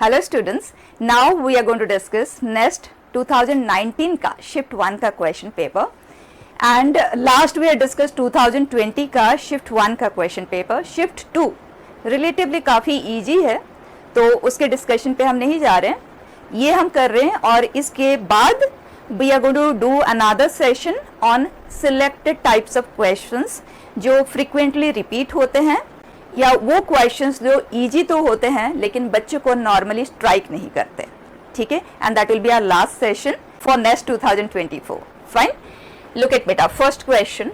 Hello students, now we are going to discuss next 2019 का shift 1 का question paper and last we are discuss 2020 का shift 1 का question paper. Shift 2 relatively काफ़ी easy है तो उसके डिस्कशन पे हम नहीं जा रहे हैं, ये हम कर रहे हैं और इसके बाद we are going to do another session on selected types of questions जो फ्रिक्वेंटली रिपीट होते हैं या वो क्वेश्चंस जो इजी तो होते हैं लेकिन बच्चों को नॉर्मली स्ट्राइक नहीं करते, ठीक है। And that will be our last session for next 2024। Fine, look at बेटा, first question,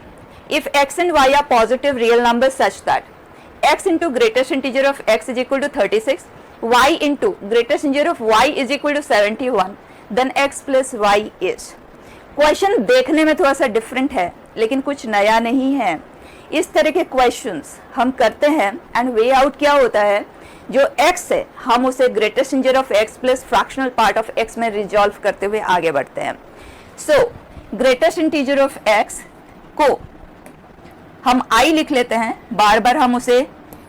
if x and y are positive real numbers such that x into greatest integer of x is equal to 36, y into greatest integer of y is equal to 71, then x plus y is। Question देखने में थोड़ा सा different है लेकिन कुछ नया नहीं है। इस तरह के क्वेश्चंस हम करते हैं एंड वे आउट क्या होता है, जो x है हम उसे greatest integer of x plus fractional part of x में रिजॉल्व करते हुए आगे बढ़ते हैं। सो ग्रेटेस्ट इंटीजर ऑफ x को हम i लिख लेते हैं, बार बार हम उसे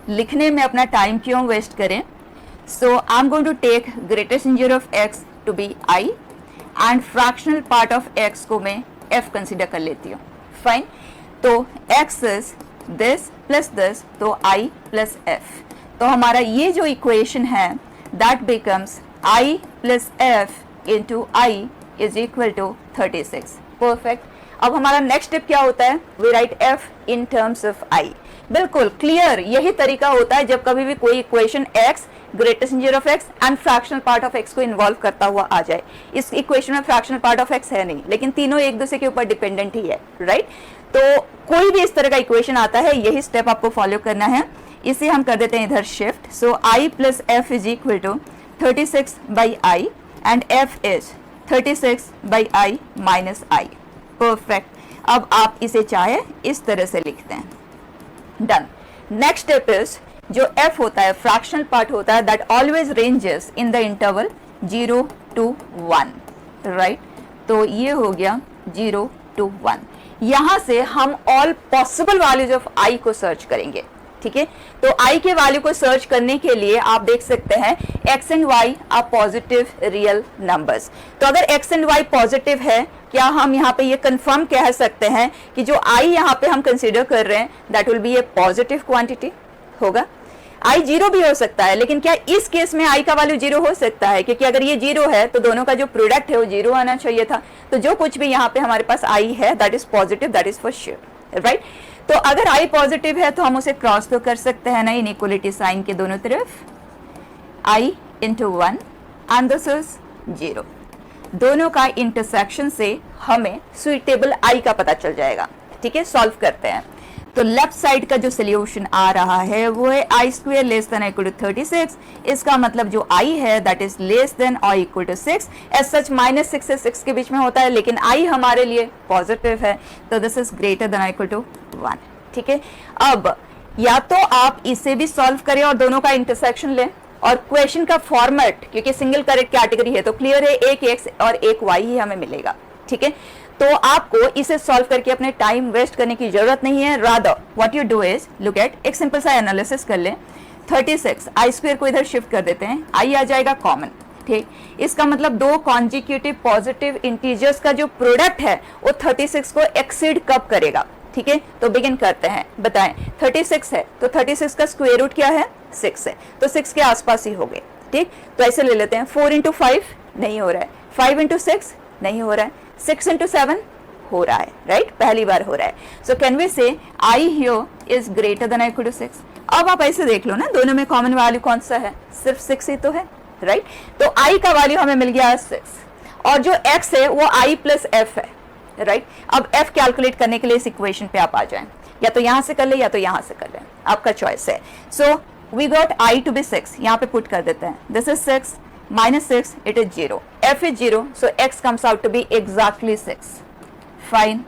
लिखने में अपना टाइम क्यों वेस्ट करें। So I am going to take greatest integer of x to be i and fractional part of x को मैं f कंसिडर कर लेती हूँ। फाइन, तो x is this plus this, तो i प्लस f। तो हमारा ये जो इक्वेशन है that becomes i plus f into i is equal to 36। Perfect. अब हमारा नेक्स्ट स्टेप क्या होता है, we write f in terms of i। बिल्कुल क्लियर, यही तरीका होता है जब कभी भी कोई equation x greatest integer of x and fractional part of x को इन्वॉल्व करता हुआ आ जाए। इस इक्वेशन में फ्रैक्शनल पार्ट ऑफ x है नहीं, लेकिन तीनों एक दूसरे के ऊपर डिपेंडेंट ही है, राइट। तो कोई भी इस तरह का इक्वेशन आता है यही स्टेप आपको फॉलो करना है। इसे हम कर देते हैं इधर shift. So i plus f is equal to 36 by i and f is 36 by i minus i। Perfect. अब आप इसे चाहे इस तरह से लिखते हैं, डन। नेक्स्ट स्टेप इज जो f होता है फ्रैक्शनल पार्ट होता है that always ranges in the interval 0 to 1, right. तो ये हो गया 0 to 1। यहां से हम all possible values of i को सर्च करेंगे, ठीक है। तो i के वैल्यू को सर्च करने के लिए आप देख सकते हैं x and y are positive real numbers. तो अगर x एंड y पॉजिटिव है, क्या हम यहाँ पे ये कंफर्म कह सकते हैं कि जो i यहाँ पे हम कंसीडर कर रहे हैं that will B A positive quantity होगा। i 0 भी हो सकता है, लेकिन क्या इस केस में i का वैल्यू 0 हो सकता है, क्योंकि अगर ये 0 है तो दोनों का जो प्रोडक्ट है वो 0 आना चाहिए था। तो जो कुछ भी यहाँ पे हमारे पास i है that is positive, that is for sure, right. तो अगर i पॉजिटिव है तो हम उसे क्रॉस तो कर सकते हैं ना इनइक्वालिटी साइन के दोनों तरफ, i into 1 and this is 0। दोनों का इंटरसेक्शन से हमें सुइटेबल i का पता चल जाएगा, ठीक है। सॉल्व करते हैं तो लेफ्ट साइड का जो सोल्यूशन आ रहा है वो है i square less than equal to 36। इसका मतलब जो i है दैट इज लेस देन और इक्वल टू 6। एज सच -6 से 6 के बीच में होता है, लेकिन i हमारे लिए पॉजिटिव है तो this is greater than equal to 1, ठीक है। अब या तो आप इसे भी सॉल्व करें और दोनों का इंटरसेक्शन लें, और क्वेश्चन का फॉर्मेट क्योंकि सिंगल करेक्ट कैटेगरी है तो क्लियर है एक x और एक y ही हमें मिलेगा, ठीक है। तो आपको इसे सॉल्व करके अपने टाइम वेस्ट करने की जरूरत नहीं है। Rather what you do is look at, एक सिंपल सा एनालिसिस कर लें। 36 i स्क्वायर को इधर शिफ्ट कर देते हैं, i आ जाएगा कॉमन, ठीक। इसका मतलब दो कॉन्जिक्यूटिव पॉजिटिव इंटीजर्स का जो प्रोडक्ट है वो 36 को एक्सीड कब करेगा, ठीक है। तो बिगिन करते हैं, बताएं। 36 है तो 36 का स्क्वायर रूट क्या है, 6 है, तो 6 के आसपास ही हो गए, ठीक। तो ऐसे ले लेते हैं। 4 into 5 नहीं हो रहा है, 5 into 6 नहीं हो रहा है, 6 into 7 हो रहा है, राइट, पहली बार हो रहा है। So can we say i here is greater than equal to 6। अब आप ऐसे देख लो ना, दोनों में कॉमन वैल्यू कौन सा है, सिर्फ 6 ही तो है, राइट। तो i का वैल्यू हमें मिल गया 6 और जो x है वो i प्लस f है, राइट। अब f कैलकुलेट करने के लिए इस इक्वेशन पे आप आ जाएं, या तो यहां से कर ले या तो यहां से कर ले, आपका चॉइस है। So we got i to be 6, यहाँ पे पुट कर देते हैं, this is 6 minus 6 it is 0, f is 0 so x comes out to be exactly 6। Fine.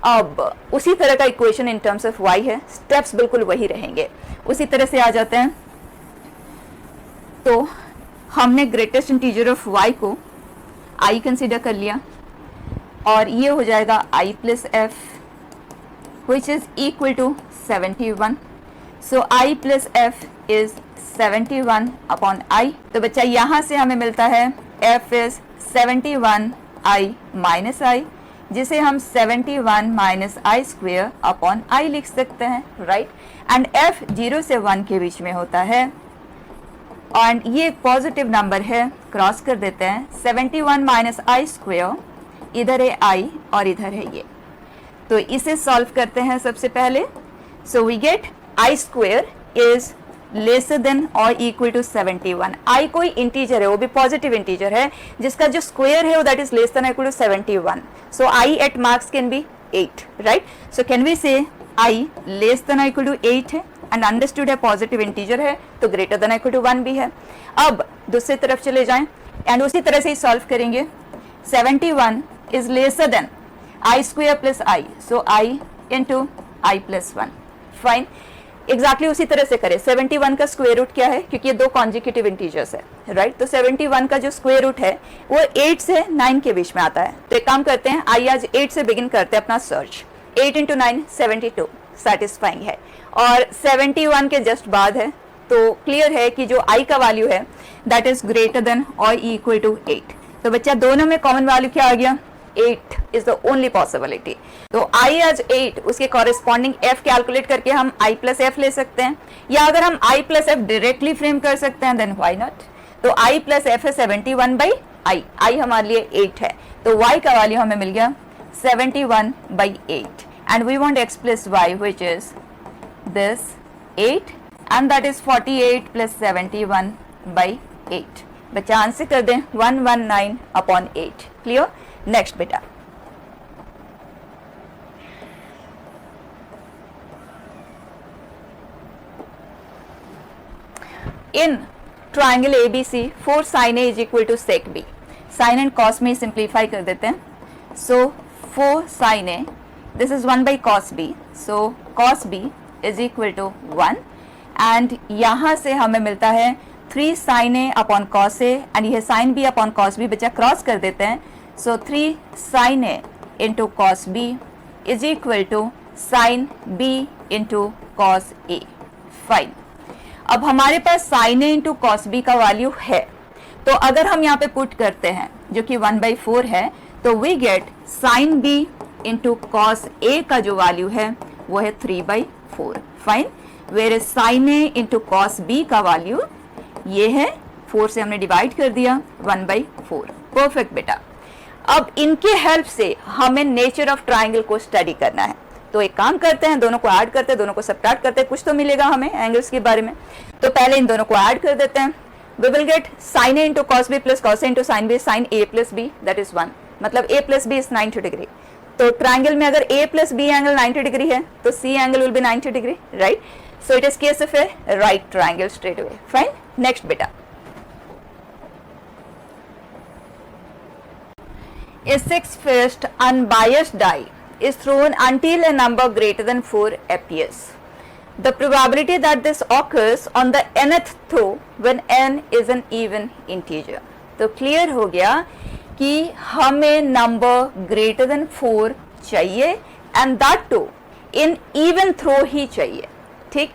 अब उसी तरह का equation in terms of y है, स्टेप्स बिल्कुल वही रहेंगे। उसी तरह से आ जाते हैं, तो हमने ग्रेटेस्ट इंटीजर ऑफ y को i कंसीडर कर लिया और ये हो जाएगा i plus f which is equal to 71। So I plus F is 71 upon I. तो बच्चा यहाँ से हमें मिलता है एफ इज 71 आई माइनस आई, जिसे हम 71 minus I square upon I लिख सकते हैं, राइट। एंड एफ 0 से 1 के बीच में होता है और ये एक पॉजिटिव नंबर है, क्रॉस कर देते हैं। 71 माइनस आई स्क्वेयर, इधर है आई और इधर है ये, तो इसे सॉल्व करते हैं सबसे पहले। So we get i square is lesser than और इक्वल टू 71। आई कोई इंटीजर है, वो भी पॉजिटिव इंटीजर है, जिसका जो स्क्वायर है वो that is less than equal to 71। So i at max can be 8, right. So can we say i less than equal to 8 है एंड अंडरस्टूड है पॉजिटिव इंटीजर है, तो ग्रेटर देन इक्वल टू 1 भी है। अब दूसरी तरफ चले जाएं एंड उसी तरह से ही सॉल्व करेंगे। 71 is lesser than i square plus i, so i into i plus 1, fine. Exactly उसी तरह से करें। 71 का स्क्वायर रूट क्या है, क्योंकि ये दो कॉन्जिक्यूटिव इंटीजर्स है, राइट। तो 71 का जो स्क्वायर रूट है वो 8 से 9 के बीच में आता है। तो एक काम करते हैं, आइए आज 8 से बिगिन करते हैं अपना सर्च। 8 इंटू 9 72 सेटिस्फाइंग है और 71 के जस्ट बाद है, तो क्लियर है कि जो आई का वैल्यू है दैट इज ग्रेटर देन और इक्वल टू 8। तो बच्चा दोनों में कॉमन वैल्यू क्या आ गया, 8 इज द ओनली पॉसिबिलिटी। तो आई एज 8, उसके कॉरेस्पॉन्डिंग एफ कैलकुलेट करके हम आई प्लस एफ ले सकते हैं, या अगर हम आई प्लस एफ डायरेक्टली फ्रेम कर सकते हैं देन व्हाई नॉट। तो आई प्लस एफ है 71 बाई आई, आई हमारे लिए 8 है, तो y का वैल्यू हमें मिल गया 71 by 8 and we want x plus y which is this 8 and that is 48 plus 71 by 8। बच्चा आंसर कर दें 119 अपॉन 8। क्लियर। नेक्स्ट बेटा, in triangle ABC 4 sin A is equal to sec B। Sine and cos में simplify कर देते हैं। So 4 sin A, this is 1 by cos B, so cos B is equal to 1 and यहाँ से हमें मिलता है 3 sin A upon cos A and ये sin B upon cos B, बच्चा क्रॉस कर देते हैं। So 3 sin A into cos B is equal to sin B into cos A, fine. अब हमारे पास sin A into cos B का value है, तो अगर हम यहाँ पे पुट करते हैं जो कि 1/4 है, तो we get sin B into cos A का जो वैल्यू है वो है 3/4, fine. Where sin A into cos B का वैल्यू ये है, 4 से हमने डिवाइड कर दिया 1/4, परफेक्ट बेटा। अब इनके हेल्प से हमें नेचर ऑफ ट्राइंगल को स्टडी करना है, तो एक काम करते हैं, दोनों को ऐड करते हैं, दोनों को सबट्रैक्ट करते हैं, कुछ तो मिलेगा हमें एंगल्स के बारे में। तो पहले इन दोनों को ऐड कर देते हैं। We will get sin A into cos B plus cos A into sin B, sin A plus B that is 1, मतलब A plus B is 90 degree. तो ट्राइंगल में अगर A plus B angle 90 degree है तो C angle will be 90 degree, right. So it is case of A right triangle straight away, fine. Next बेटा, a 6-faced unbiased die is thrown until a number greater than 4 appears. The probability that this occurs on the nth throw when n is an even integer. तो clear हो गया कि हमें number greater than 4 चाहिए and that too in even throw ही चाहिए, ठीक।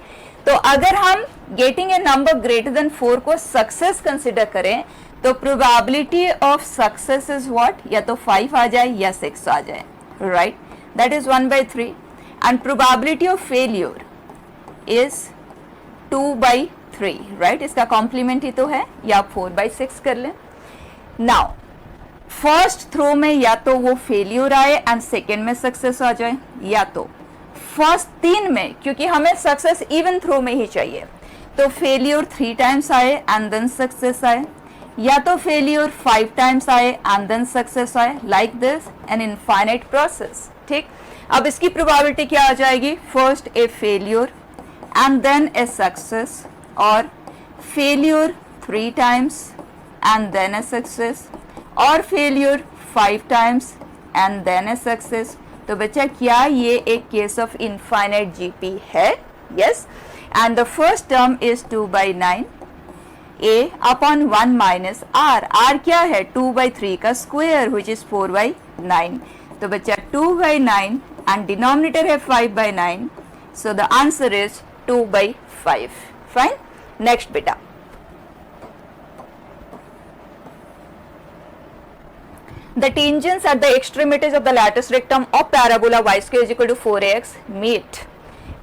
तो अगर हम getting a number greater than 4 को सक्सेस कंसिडर करें तो probability of success is what, या तो 5 आ जाए या 6 आ जाए, right, that is 1/3 and probability of failure is 2/3, right. इसका कॉम्प्लीमेंट ही तो है, या आप 4/6 कर लें। नाउ फर्स्ट थ्रो में या तो वो फेलियर आए एंड सेकेंड में सक्सेस आ जाए, या तो फर्स्ट 3 में, क्योंकि हमें सक्सेस इवन थ्रो में ही चाहिए, तो फेलियर 3 टाइम्स आए एंड देन सक्सेस आए, या तो फेलियर 5 टाइम्स आए एंड देन सक्सेस आए, like this an infinite process, ठीक। अब इसकी प्रोबेबिलिटी क्या आ जाएगी, first a failure and then a success, और failure 3 times and then a success, और failure 5 times and then a success. तो बच्चा क्या ये एक केस ऑफ इनफाइनाइट जीपी है? Yes. And the first term is 2/9 a upon 1 minus r। r क्या है, 2/3 का स्क्वायर विच इज 4/9। तो बच्चा 2/9 एंड डिनोमिनेटर है 5/9, so the answer is 2/5. Fine. Next बेटा, the tangents at the extremities of the lattice rectum of parabola y square is equal to 4ax meet.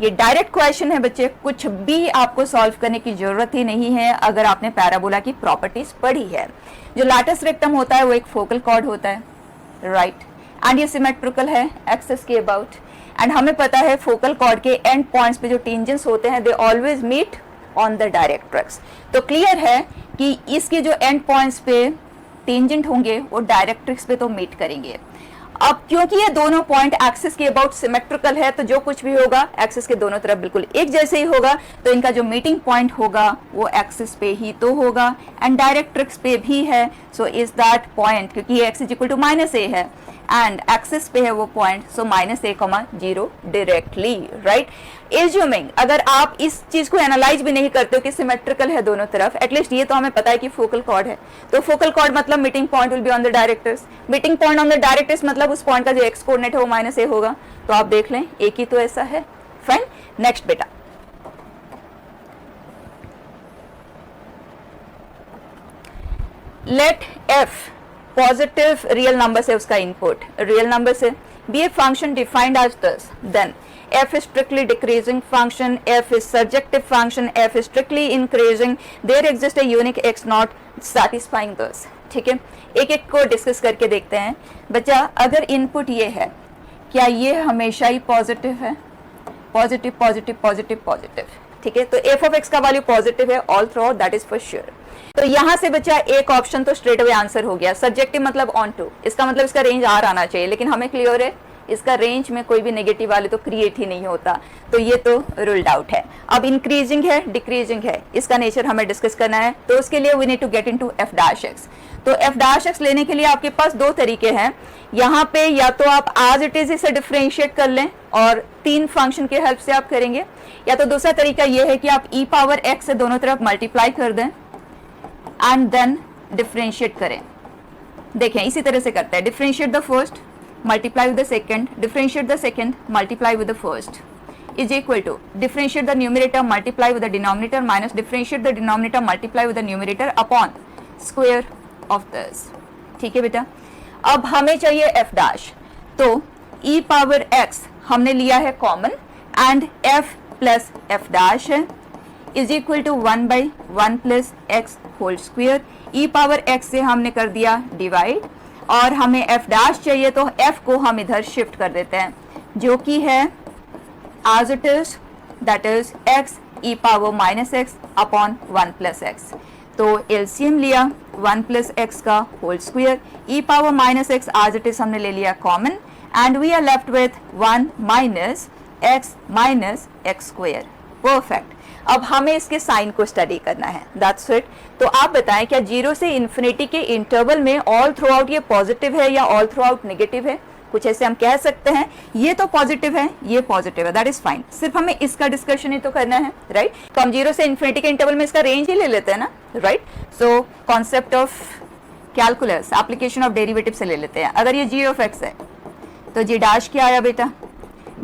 ये direct question है बच्चे, कुछ भी आपको सॉल्व करने की जरूरत ही नहीं है अगर आपने पैराबोला की प्रॉपर्टीज पढ़ी है. जो लैटिस रेक्टम होता है वो एक फोकल कॉर्ड होता है, राइट, एंड ये सिमेट्रिकल है एक्सिस के अबाउट, एंड हमें पता है फोकल कॉर्ड के एंड पॉइंट्स पे जो टेंजेंट्स होते हैं they always meet on the directrix. तो क्लियर है कि इसके जो एंड पॉइंट्स पे टेंजेंट होंगे वो डायरेक्ट्रिक्स पे तो मीट करेंगे. अब क्योंकि ये दोनों पॉइंट एक्सिस के अबाउट सिमेट्रिकल है तो जो कुछ भी होगा एक्सिस के दोनों तरफ बिल्कुल एक जैसे ही होगा, तो इनका जो मीटिंग पॉइंट होगा वो एक्सिस पे ही तो होगा एंड डायरेक्ट्रिक्स पे भी है. सो इज दैट पॉइंट, क्योंकि ये x इक्वल टू -a है एंड एक्सिस पे है वो पॉइंट, सो -a,0 डायरेक्टली, राइट. एज्यूमिंग अगर आप इस चीज को एनालाइज भी नहीं करते हो कि सिमेट्रिकल है दोनों तरफ, एटलीस्ट ये तो हमें पता है कि फोकल कॉर्ड है, तो फोकल कॉर्ड मतलब meeting point will be on the directrix. Meeting point on the directrix मतलब उस पॉइंट का जो एक्स कोऑर्डिनेट है वो -a होगा. तो आप देख लें एक ही तो ऐसा है. फाइन. नेक्स्ट बेटा, let f positive real number से उसका इनपुट रियल नंबर से be a function defined as this, then f is strictly decreasing function, f is surjective function, f is strictly increasing, there exists a unique x not satisfying this. ठीक है, एक एक को discuss करके देखते हैं. बच्चा अगर इनपुट ये है, क्या ये हमेशा ही पॉजिटिव है? पॉजिटिव पॉजिटिव पॉजिटिव पॉजिटिव, ठीक है, तो f ऑफ x का वैल्यू पॉजिटिव है all through out, that is for sure. तो यहां से बच्चा एक ऑप्शन तो स्ट्रेट अवे आंसर हो गया. सब्जेक्टिव मतलब ऑन टू, इसका मतलब इसका रेंज R आना चाहिए, लेकिन हमें क्लियर है इसका रेंज में कोई भी नेगेटिव वाले तो क्रिएट ही नहीं होता, तो ये तो रूल्ड आउट है. अब इंक्रीजिंग है डिक्रीजिंग है, इसका नेचर हमें डिस्कस करना है, तो उसके लिए we need to get into f dash x. तो f डैश x लेने के लिए आपके पास दो तरीके हैं. यहाँ पे या तो आप एज इट इज इसे डिफरेंशिएट कर लें और तीन फंक्शन के हेल्प से आप करेंगे, या तो दूसरा तरीका ये है कि आप e पावर x से दोनों तरफ मल्टीप्लाई कर दें एंड देन डिफरेंशिएट करें. देखें इसी तरह से करते हैं, differentiate the first multiply with the second, differentiate the second, multiply with the first is equal to differentiate the numerator multiply with the denominator minus differentiate the denominator multiply with the numerator upon square of this. ठीक है बेटा. अब हमें चाहिए f dash, तो e power x हमने लिया है common and f plus f dash है is equal to 1/1 plus x whole square. e power x से हमने कर दिया डिवाइड और हमें f डैश चाहिए, तो f को हम इधर शिफ्ट कर देते हैं जो कि है as it is, that is x e power -x upon 1 plus x. तो एलसीएम लिया 1 प्लस x का whole square, e power -x as it is हमने ले लिया common and we are left with 1 minus x square. Perfect. अब हमें इसके sign को स्टडी करना है, दैट्स इट. तो आप बताएं क्या 0 से इन्फिनिटी के इंटरवल में ऑल थ्रू आउट ये पॉजिटिव है या ऑल थ्रू आउट नेगेटिव है? कुछ ऐसे हम कह सकते हैं ये तो पॉजिटिव है ये पॉजिटिव है, दैट इज फाइन. सिर्फ हमें इसका डिस्कशन ही तो करना है, राइट. तो हम 0 से इन्फिनिटी के इंटरवल में इसका रेंज ही ले लेते हैं ना, right. So concept of calculus application of derivative से ले लेते हैं. अगर ये g ऑफ x है तो g डैश क्या आया बेटा?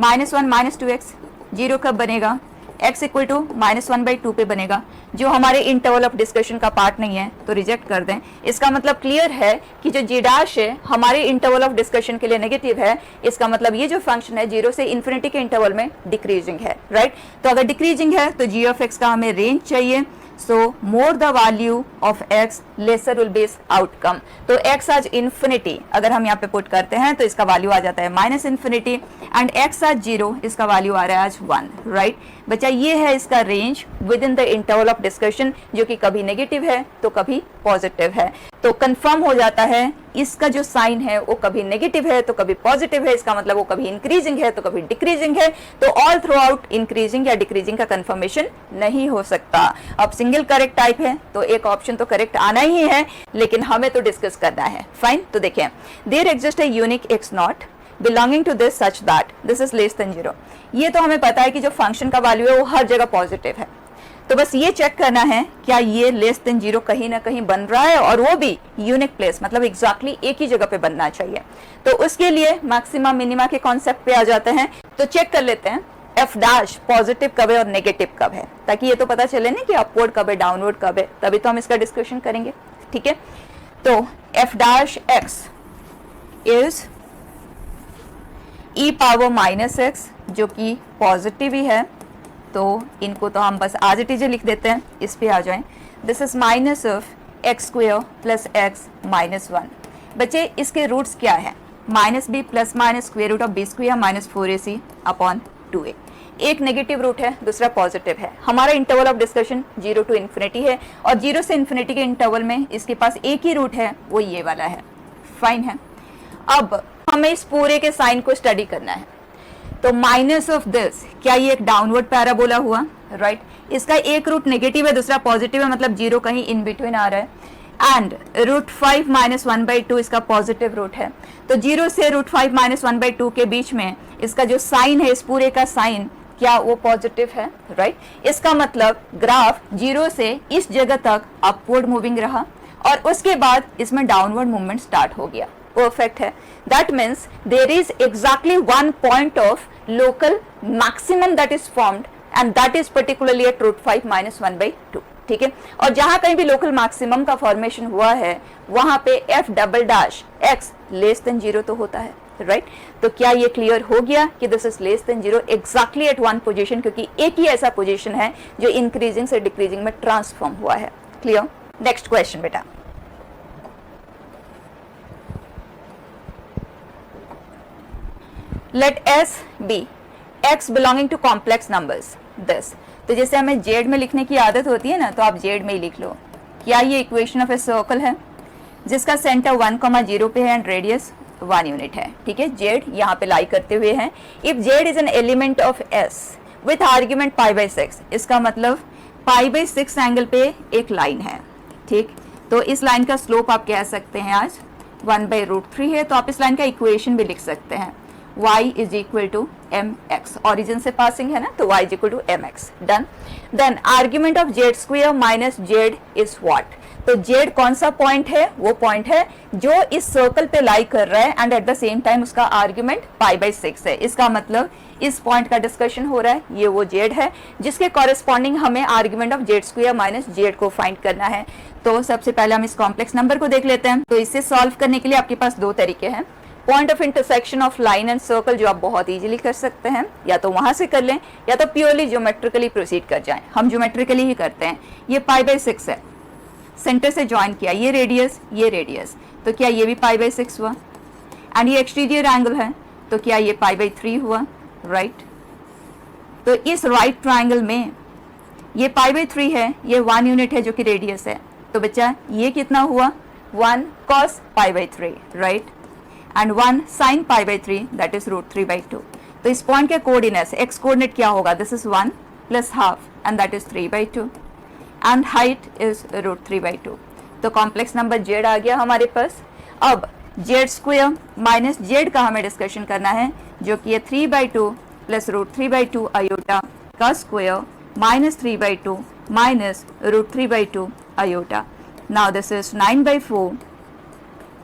-1 -2x. 0 कब बनेगा? x इक्वल टू -1/2 पे बनेगा, जो हमारे इंटरवल ऑफ डिस्कशन का पार्ट नहीं है तो रिजेक्ट कर दें. इसका मतलब क्लियर है कि जो g डैश है हमारे इंटरवल ऑफ डिस्कशन के लिए नेगेटिव है. इसका मतलब ये जो फंक्शन है 0 से इन्फिनिटी के इंटरवल में डिक्रीजिंग है, राइट. तो अगर डिक्रीजिंग है तो g ऑफ x का हमें रेंज चाहिए. So more the value of x lesser will be is outcome. तो x आज इन्फिनिटी अगर हम यहाँ पे पुट करते हैं तो इसका वैल्यू आ जाता है -इन्फिनिटी एंड x आज 0, इसका वैल्यू आ रहा है आज 1, राइट. बच्चा ये है इसका range with in the interval of discussion, जो कि कभी नेगेटिव है तो कभी पॉजिटिव है. तो कंफर्म हो जाता है इसका जो साइन है वो कभी नेगेटिव है तो कभी पॉजिटिव है. इसका मतलब वो कभी इंक्रीजिंग है तो कभी डिक्रीजिंग है. तो ऑल थ्रू आउट इंक्रीजिंग या डिक्रीजिंग का कंफर्मेशन नहीं हो सकता. अब सिंगल करेक्ट टाइप है तो एक ऑप्शन तो करेक्ट आना ही है, लेकिन हमें तो डिस्कस करना है. फाइन. तो देखें, there exist a unique x not belonging to this such that this is less than 0. ये तो हमें पता है कि जो फंक्शन का वैल्यू है वो हर जगह पॉजिटिव है. तो बस ये चेक करना है क्या ये लेस देन 0 कहीं ना कहीं बन रहा है, और वो भी यूनिक प्लेस, मतलब एग्जैक्टली एक ही जगह पे बनना चाहिए. तो उसके लिए मैक्सिमा मिनिमा के कॉन्सेप्ट पे आ जाते हैं. तो चेक कर लेते हैं एफ डैश पॉजिटिव कब है और नेगेटिव कब है, ताकि ये तो पता चले ना कि अपवर्ड कब है डाउनवर्ड कब है, तभी तो हम इसका डिस्कशन करेंगे, ठीक है। तो F dash x is E power minus x, जो कि पॉजिटिव ही है, तो इनको तो हम बस आज इट इज लिख देते हैं, इस पे आ जाएं। This is minus of x square plus x minus 1। बच्चे इसके रूट्स क्या है, minus b plus minus square root of b square minus 4ac upon 2a। एक नेगेटिव रूट है, दूसरा पॉजिटिव है। हमारा interval of discussion 0 to infinity है, और 0 से इन्फिनिटी के इंटरवल में इसके पास एक ही रूट है, वो ये वाला है, फाइन है। अब हमें इस पूरे के साइन को स्टडी करना है, तो माइनस ऑफ दिस, क्या ये एक डाउनवर्ड पैराबोला हुआ, राइट। इसका एक रूट नेगेटिव है, दूसरा पॉजिटिव है, मतलब 0 कहीं इन बिटवीन आ रहा है। एंड रूट 5 माइनस 1/2 इसका पॉजिटिव रूट है, तो 0 से रूट 5 माइनस 1/2 के बीच में इसका जो साइन है, इस पूरे का साइन क्या वो पॉजिटिव है, राइट। इसका मतलब ग्राफ 0 से इस जगह तक अपवर्ड मूविंग रहा, और उसके बाद इसमें डाउनवर्ड मूवमेंट स्टार्ट हो गया, परफेक्ट है। That means there is exactly one point of local maximum that is formed, and that is particularly at root 5 minus 1/2, ठीक है। और जहां कहीं भी लोकल मैक्सिमम का फॉर्मेशन हुआ है, वहां पे F double dash x less than 0 तो होता है, राइट। तो क्या ये क्लियर हो गया कि this is less then 0 exactly at one position, क्योंकि एक ही ऐसा पोजीशन है जो इंक्रीजिंग से डिक्रीजिंग में ट्रांसफॉर्म हुआ है, क्लियर। नेक्स्ट क्वेश्चन बेटा, let s be x belonging to complex numbers this. तो जैसे हमें जेड में लिखने की आदत होती है ना, तो आप जेड में ही लिख लो। क्या ये इक्वेशन ऑफ ए सर्कल है जिसका सेंटर 1,0 पे है एंड रेडियस 1 यूनिट है, ठीक है। जेड यहाँ पे लाई करते हुए हैं। If z is an element of s with argument π/6, इसका मतलब π/6 एंगल पे एक लाइन है, ठीक। तो इस लाइन का स्लोप आप कह सकते हैं आज 1/√3 है, तो आप इस लाइन का इक्वेशन भी लिख सकते हैं, y is equal to mx, origin से पासिंग है ना, तो y is equal to mx, done. Then argument of z square minus z is what. तो जेड कौन सा पॉइंट है, वो पॉइंट है जो इस सर्कल पे लाई कर रहा है, and at the same time उसका आर्ग्यूमेंट π/6 है। इसका मतलब इस पॉइंट का डिस्कशन हो रहा है, ये वो जेड है जिसके कॉरेस्पॉन्डिंग हमें argument of z square minus Z को फाइंड करना है। तो सबसे पहले हम इस कॉम्प्लेक्स नंबर को देख लेते हैं। तो इसे सॉल्व करने के लिए आपके पास दो तरीके हैं, point of intersection of line and circle, जो आप बहुत इजीली कर सकते हैं, या तो वहां से कर लें, या तो प्योरली ज्योमेट्रिकली प्रोसीड कर जाएं। हम ज्योमेट्रिकली ही करते हैं। ये π/6 है, सेंटर से ज्वाइन किया, ये रेडियस, तो क्या ये भी π/6 हुआ। एंड ये एक्सटीरियर एंगल है, तो क्या ये π/3 हुआ, राइट। तो इस राइट ट्राइंगल में ये π/3 है, ये 1 यूनिट है जो कि रेडियस है, तो बच्चा ये कितना हुआ 1 cos π/3, right, and 1 sin π/3 that is √3/2। तो इस पॉइंट के कोऑर्डिनेट्स, एक्स कोऑर्डिनेट क्या होगा, this is 1 plus half and that is 3/2, and height is √3/2। तो कॉम्प्लेक्स नंबर जेड आ गया हमारे पास। अब जेड स्क्वेयर माइनस जेड का हमें डिस्कशन करना है, जो कि है 3/2 प्लस √3/2 आयोटा का square minus 3/2 minus √3/2 iota. Now this is 9/4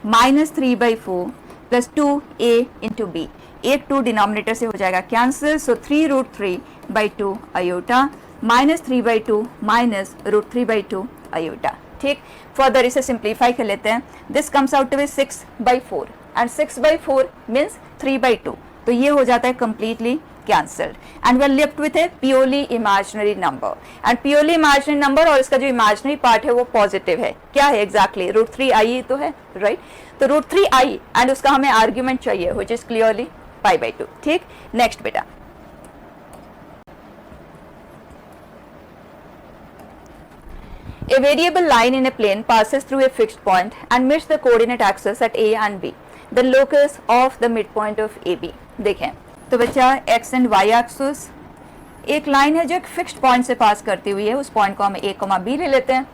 minus 3/4 plus 2a into b. एक 2 डिनोमिनेटर से हो जाएगा cancel, so 3√3/2 iota minus 3/2 minus √3/2 iota, ठीक। फर्दर इसे सिंप्लीफाई कर लेते हैं। This comes out to be 6/4 and 6/4 means 3/2, तो ये हो जाता है completely cancelled, and we are left with a purely imaginary number. And purely imaginary number, और इसका जो इमेजिनरी पार्ट है वो पॉजिटिव है। क्या है एग्जैक्टली, √3i तो है, राइट। तो √3i एंड उसका हमें आर्ग्यूमेंट चाहिए व्हिच इज क्लियरली π/2, ठीक। नेक्स्ट बेटा, a variable line in a plane passes through a fixed point and meets the coordinate axis at A and B. The locus of the midpoint of AB. देखें तो बच्चा x and y axis एक line है जो एक fixed point से पास करती हुई है, उस पॉइंट को हम A, B ले लेते हैं,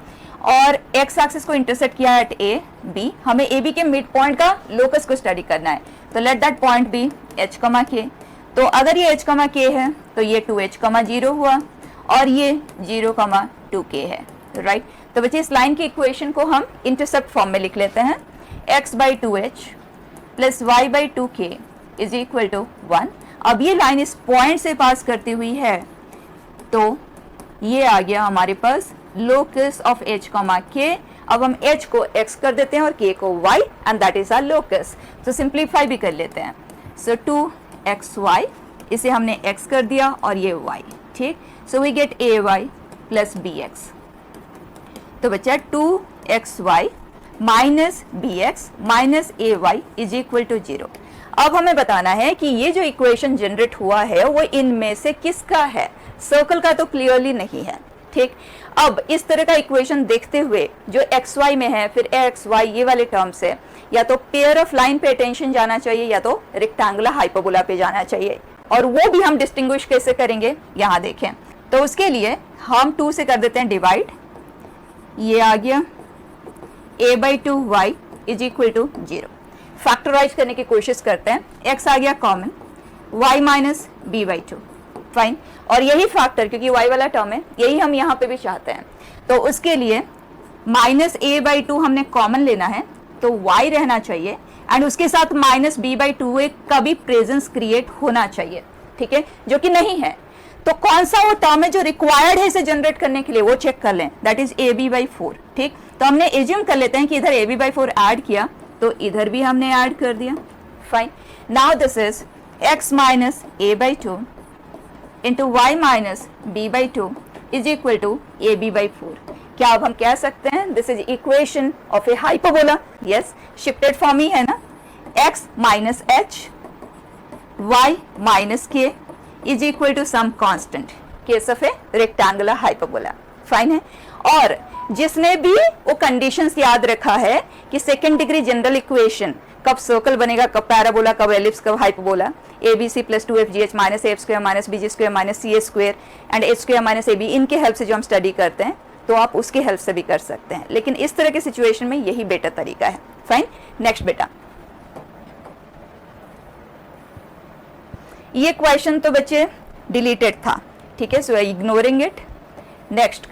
और x एक्सिस को इंटरसेक्ट किया एट A, B। हमें AB के मिड पॉइंट का लोकस को स्टडी करना है, तो let that point be h, K। तो अगर ये h, K है तो ये 2h, 0 हुआ, और ये 0, 2k है, राइट। तो बच्चे इस लाइन की इक्वेशन को हम इंटरसेप्ट फॉर्म में लिख लेते हैं, x/2h plus y/2k is equal to 1। अब ये लाइन इस पॉइंट से पास करती हुई है, तो ये आ गया हमारे पास लोकस ऑफ h, k। अब हम h को x कर देते हैं और k को y, and that is our locus. तो सिंप्लीफाई भी कर लेते हैं। सो 2xy, इसे हमने x कर दिया और ये y, ठीक। So we get ay plus bx। तो बचा 2xy minus bx minus ay is equal to 0। अब हमें बताना है कि ये जो इक्वेशन जनरेट हुआ है वो इनमें से किसका है। सर्कल का तो क्लियरली नहीं है, ठीक। अब इस तरह का इक्वेशन देखते हुए जो xy में है, फिर xy ये वाले टर्म्स है, या तो pair of line pay attention जाना चाहिए या तो रेक्टेंगुलर हाइपरबोला पे जाना चाहिए। और वो भी हम डिस्टिंग्विश कैसे करेंगे, यहाँ देखें। तो उसके लिए हम 2 से कर देते हैं डिवाइड, ये आ गया a/2y is equal to 0। Factorise करने की कोशिश करते हैं, x आ गया common, y minus b/2, fine. और यही फैक्टर, क्योंकि y वाला टर्म है, यही हम यहाँ पे भी चाहते हैं। तो उसके लिए माइनस a/2 हमने कॉमन लेना है, तो y रहना चाहिए, एंड उसके साथ माइनस b/2 का भी प्रेजेंस क्रिएट होना चाहिए, ठीक है, जो कि नहीं है। तो कौन सा वो टर्म है जो रिक्वायर्ड है इसे जनरेट करने के लिए, वो चेक कर लें, दैट इज ab/4, ठीक। तो हमने एज्यूम कर लेते हैं कि इधर ab/4 ऐड किया, तो इधर भी हमने ऐड कर दिया, fine. Now this is x minus a/2 into y minus b/2 is equal to ab/4। क्या अब हम कह सकते हैं this is equation of a hyperbola? Yes, shifted form ही है ना, x minus h y minus k is equal to some constant, case of a rectangular hyperbola, fine है। और जिसने भी वो कंडीशंस याद रखा है कि सेकेंड डिग्री जनरल इक्वेशन कब सर्कल बनेगा, कब पैराबोला, कब एलिप्स, कब hyperbola, abc plus 2fgh minus af square minus bg square minus ca square and h square minus ab, इनके हेल्प से जो हम स्टडी करते हैं, तो आप उसके हेल्प से भी कर सकते हैं। लेकिन इस तरह के सिचुएशन में यही बेटर तरीका है, फाइन। नेक्स्ट बेटा, ये क्वेश्चन तो बच्चे डिलीटेड था, ठीक है, so ignoring it. Next,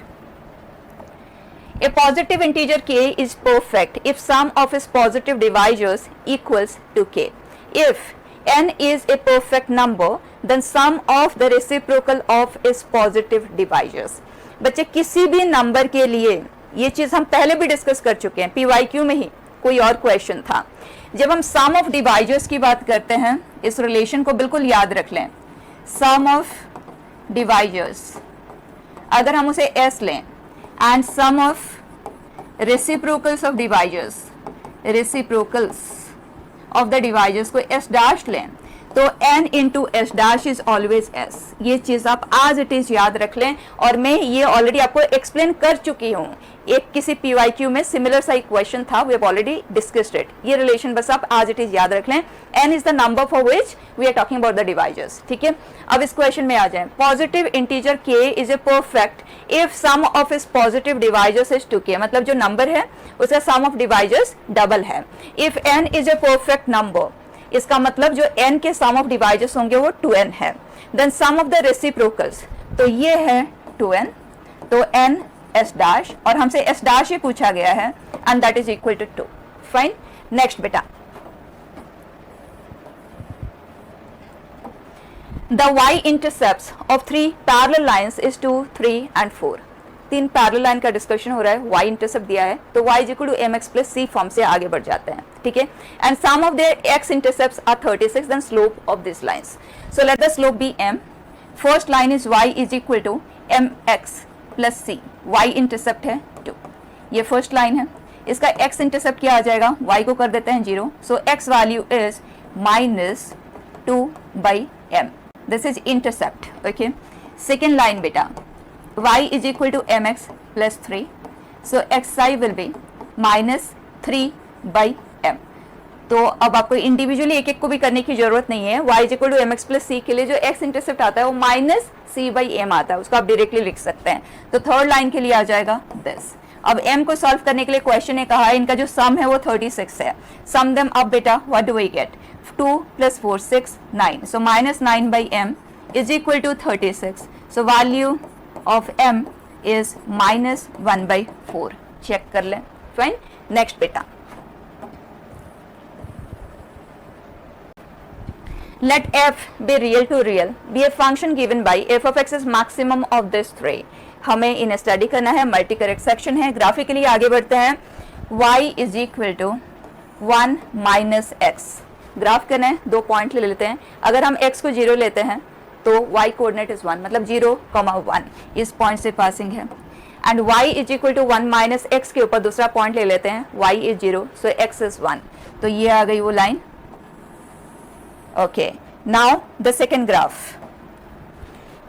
a positive integer k is perfect if sum of its positive divisors equals to k. If n is a perfect number, then sum of the reciprocal of its positive divisors. बच्चे किसी भी number के लिए, ये चीज हम पहले भी डिस्कस कर चुके हैं, PYQ में ही कोई और क्वेश्चन था। जब हम सम ऑफ डिवाइजर्स की बात करते हैं, इस रिलेशन को बिल्कुल याद रख लें। सम ऑफ डिवाइजर्स, अगर हम उसे s लें, and sum of reciprocals of divisors, reciprocals of the divisors को s dash लें, तो n into s dash is always s। ये चीज आप as it is याद रख लें, और मैं ये ऑलरेडी आपको एक्सप्लेन कर चुकी हूँ। एक किसी PYQ में सिमिलर सा क्वेश्चन था, we have already discussed it। ये रिलेशन बस आप as it is याद रख लें। n is the number for which we are talking about the divisors, ठीक है। अब इस क्वेश्चन में आ जाएं। Positive integer k is a perfect if sum of its positive divisors is 2k, मतलब जो नंबर है उसका sum of divisors डबल है। if n is a perfect number, इसका मतलब जो n के सम ऑफ डिवाइजर्स होंगे वो 2n है। Then sum of the reciprocals, तो ये है 2n, तो n s डैश, और हमसे s डैश ही पूछा गया है, and that is equal to 2, fine. Next बेटा, the y intercepts of 3 parallel lines is 2, 3 and 4। 3 parallel line का डिस्कशन हो रहा है, y इंटरसेप्ट दिया है, तो y equal to mx plus c form से आगे बढ़ जाते हैं, ठीक है। And sum of their x intercepts are 36, then slope of this lines. So let the slope B m। First line is y is equal to mx plus c, y intercept है 2, ये first line है। इसका x intercept क्या आ जाएगा, y को कर देते हैं 0, so x value is minus 2/m, this is intercept, okay. Second line बेटा, y is equal to mx plus 3, so xi will be minus 3/m। तो अब आपको इंडिविजुअली एक एक को भी करने की जरूरत नहीं है। y is equal to mx plus c के लिए जो x इंटरसेप्ट आता है वो माइनस c/m आता है, उसको आप डायरेक्टली लिख सकते हैं। तो थर्ड लाइन के लिए आ जाएगा दिस। अब m को सॉल्व करने के लिए क्वेश्चन ने कहा है इनका जो सम है वो 36 है। सम देम अप बेटा, what do we get, 2 + 4 6 9, so minus 9/m is equal to 36, so value of m is minus 1/4। Check कर लें, फाइन। नेक्स्ट बेटा, let f be real to real be a function given by f of x is maximum of this three. हमें इन study करना है, multi correct section है. Graphically आगे बढ़ते हैं. y is equal to 1 minus x. Graph करना है, 2 point ले लेते हैं. अगर हम x को 0 लेते हैं तो y कोऑर्डिनेट इज 1, मतलब 0,1 इस पॉइंट से पासिंग है. And y is equal to 1 minus x के ऊपर दूसरा पॉइंट ले लेते हैं, y is 0 so x is 1. तो ये आ गई वो line. Okay, now the second graph.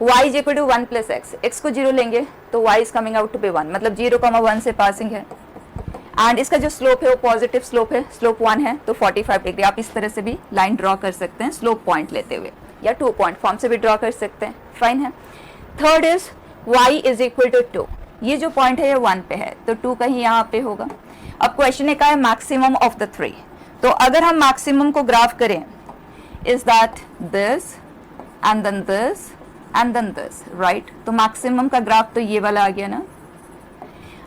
y is equal to 1 plus x. X को 0 लेंगे तो y is coming out to be 1, मतलब 0,1 से पासिंग है. एंड इसका जो स्लोप है वो पॉजिटिव स्लोप है, स्लोप 1 है तो 45 डिग्री. आप इस तरह से भी लाइन ड्रॉ कर सकते हैं स्लोप पॉइंट लेते हुए, या 2 पॉइंट फॉर्म से भी ड्रॉ कर सकते हैं, फाइन है. Third is y is equal to 2. ये जो पॉइंट है ये 1 पे है तो 2 कहीं यहाँ पे होगा. अब क्वेश्चन का है मैक्सिमम ऑफ द 3. तो अगर हम मैक्सिमम को ग्राफ करें, is that this and then this and then this, right. तो मैक्सिमम का ग्राफ तो ये वाला आ गया ना.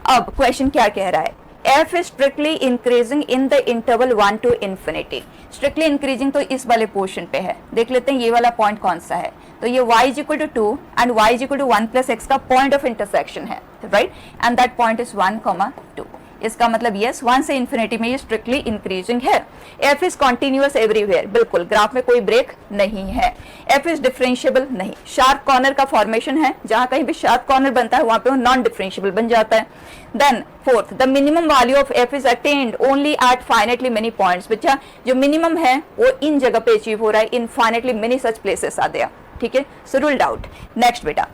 अब क्वेश्चन क्या कह रहा है, f is strictly increasing in the interval 1 to infinity. strictly increasing तो इस वाले पोर्शन पे है. देख लेते हैं ये वाला पॉइंट कौन सा है. तो ये y is equal to 2 and y is equal to 1 plus x का पॉइंट ऑफ इंटरसेक्शन है, right. And that point is 1,2. इसका मतलब यस 1 से इंफिनिटी में ये स्ट्रिक्टली इंक्रीजिंग है. f इज कॉन्टिन्यूअस एवरीवेयर, बिल्कुल ग्राफ में कोई ब्रेक नहीं है. f इज डिफरेंशिएबल नहीं. शार्प कॉर्नर का फॉर्मेशन है, जहां कहीं भी शार्प कॉर्नर बनता है वहां पे वो नॉन डिफरेंशिएबल बन जाता है. Then fourth, the minimum value of f is attained only at finitely many points. बच्चा जो मिनिमम है वो इन जगह पे अचीव हो रहा है, infinitely many such places are there. ठीक है, सो रूल्ड आउट. नेक्स्ट बेटा,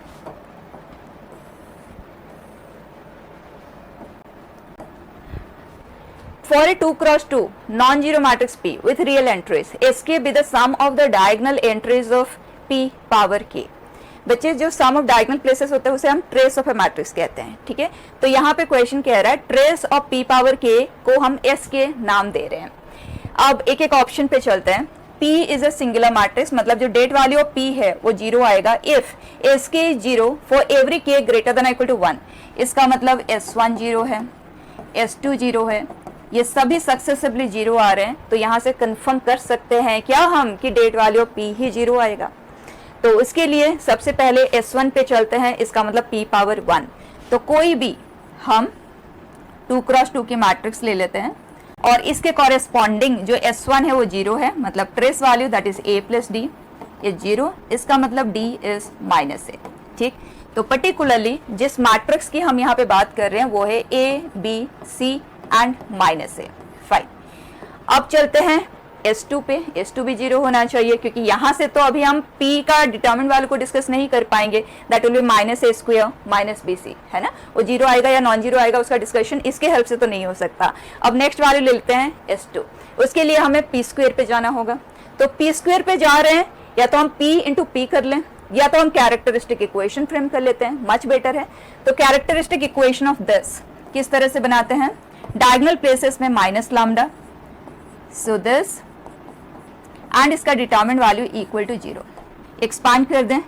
for a 2 cross 2 non-zero matrix P with real entries, SK be the sum of the diagonal entries of P power K. बच्चे जो सम of diagonal places होते हैं उसे हम trace of A matrix कहते हैं. ठीक है, तो यहाँ पे क्वेश्चन कह रहा है trace of P power K को हम SK नाम दे रहे हैं. अब एक एक ऑप्शन पे चलते हैं. P is a singular matrix, मतलब जो डेट वैल्यू ऑफ P है वो 0 आएगा if SK is 0 for every K greater than equal to 1. इसका मतलब S1 0 है, S2 0 है, ये सभी सक्सेसिवली 0 आ रहे हैं. तो यहाँ से कंफर्म कर सकते हैं क्या हम कि डेट वैल्यू ऑफ P ही 0 आएगा. तो इसके लिए सबसे पहले S1 पे चलते हैं, इसका मतलब P पावर 1. तो कोई भी हम 2 क्रॉस 2 की मैट्रिक्स ले लेते हैं और इसके कॉरेस्पॉन्डिंग जो S1 है वो 0 है, मतलब trace value that is A plus D is 0. इसका मतलब D इज माइनस A. ठीक, तो पर्टिकुलरली जिस मैट्रिक्स की हम यहाँ पे बात कर रहे हैं वो है A, B, C and minus A. Fine. अब चलते हैं S2 पे. S2 भी 0 होना चाहिए क्योंकि यहाँ से तो अभी हम P का डिटर्मिनेंट वैल्यू को डिस्कस नहीं कर पाएंगे. That will B minus A square minus BC, है ना. वो 0 आएगा या नॉन 0 आएगा उसका डिस्कशन इसके हेल्प से तो नहीं हो सकता. अब नेक्स्ट वैल्यू ले लेते हैं S2. उसके लिए हमें P स्क्वायर पे जाना होगा. तो P स्क्वायर पे जा रहे हैं, या तो हम P इंटू P कर लें या तो हम कैरेक्टरिस्टिक इक्वेशन फ्रेम कर लेते हैं, मच बेटर है. तो कैरेक्टरिस्टिक इक्वेशन ऑफ दिस किस तरह से बनाते हैं, डायगोनल प्लेसेस में minus lambda, so this and इसका determinant value equal to 0. Expand कर दें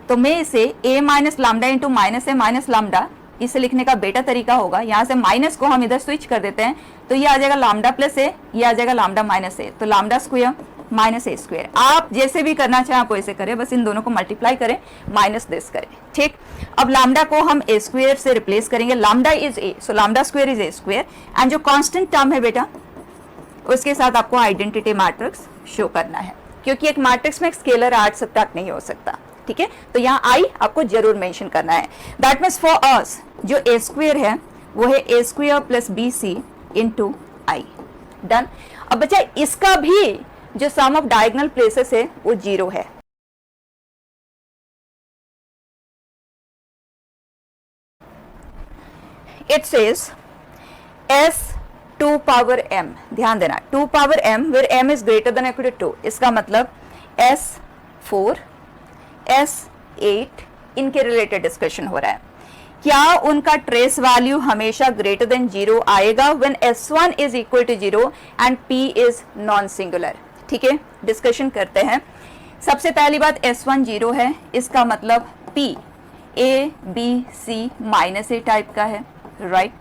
तो मैं इसे a minus lambda into minus a minus lambda इसे लिखने का बेटा तरीका होगा. यहाँ से माइनस को हम इधर स्विच कर देते हैं तो ये आ जाएगा लैम्डा प्लस ए, ये आ जाएगा लैम्डा माइनस ए. तो लैम्डा स्क्वायर माइनस ए स्क्वायर. आप जैसे भी करना चाहें आप वैसे करें, बस इन दोनों को मल्टीप्लाई करें, माइनस दिस करें. ठीक, अब लैम्डा को हम ए स्क्वायर से रिप्लेस करेंगे. Lambda is a, so lambda square is a square. And जो कांस्टेंट टर्म है बेटा उसके साथ आपको आइडेंटिटी मैट्रिक्स शो करना है, क्योंकि एक मैट्रिक्स में एक स्केलर आठ सब्ट्रैक्ट नहीं हो सकता. ठीक है, तो यहाँ आई आपको जरूर मेंशन करना है. दैट मीन्स फॉर अस जो ए स्क्वायर है वो है a square plus b c into i. Done. अब बच्चा इसका भी जो सम ऑफ डायगोनल प्लेसेस है वो 0 है. It says S2 power m. ध्यान देना 2 power m where m is greater than or equal to 2. इसका मतलब S4, S8 इनके रिलेटेड डिस्कशन हो रहा है. क्या उनका ट्रेस वैल्यू हमेशा ग्रेटर देन 0 आएगा when S1 is equal to 0 and P is non singular. ठीक है, डिस्कशन करते हैं. सबसे पहली बात S1 0 है, इसका मतलब P A B C minus a type का है, राइट.